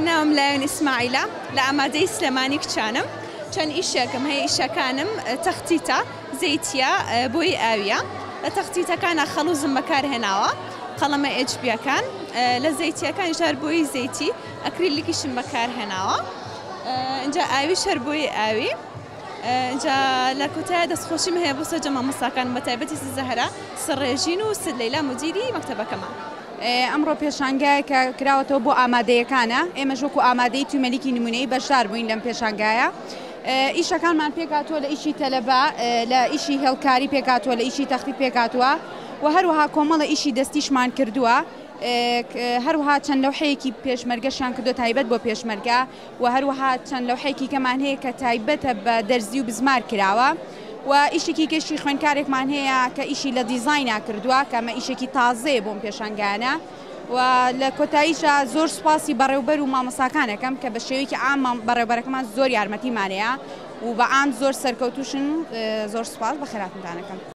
ناوم لایۆن ئیسماعیلە لە ئامادەی سلێمانی کچانم چەند ئیشێکم هەیە. ئیشەکانم تەختیتە زەیتیە بۆی ئاویە لە تەختیتەکانە خەڵوزم بەکارهێناوە قەڵەمە HB-یەکان لە زەیتیەکان ژار بۆی زەیتی ئەکریلیکیشم بەکارهێناوە اینجا ئاوی شەر بۆی ئاوی اینجا لە کۆتایە دەستخۆشیم هەیە بۆ سەرجەم مامۆستاکان بە تایبەتی زەهرا سڕێژین و سید لەیلا مدیری مەکتەبەکەمان. ئەمڕۆ پێشانگایە کە کراوەتەوە بۆ ئامادەیەکانە ئێمە ژوەکو ئامادەی تومەلیکی نمونەی بەشدار بووین لەم پێشانگایە. ئیشەکانمان پێکاتوە لە ئیشی تەلەبا لە ئیشی هێڵکاری پێکاتوە لە ئیشی تەختی پێکاتوە و هەروەها کۆمەڵە ئیشی دەستیشمان کردووە. هەروەها چەند لەوحەیەکی پێشمەرگەشیان کردو تایبەت بۆ پێشمەرگە و هەروەها چەند لەوحەیەکی کەمان هەیە کە تایبەتە بە دەرزی و بزمار کراوە و ئیشێکی گەشتی خوێندکارێکمان هەیە کە ئیشی لە دیزاینا کردووە کە ئەمە ئیشێکی تازەیە بۆم پێشانگایانە و لە کۆتاییشە زۆر سوپاسی بەڕێوبەر و مامۆستاکانەکەم کە بە شێوەیەکی عام بەڕێوبەرەکەمان زۆر یارمەتیمانەیە و بە عام زۆر سەرکەوتوشن. زۆر سوپاس بە خێراتتانەکەم.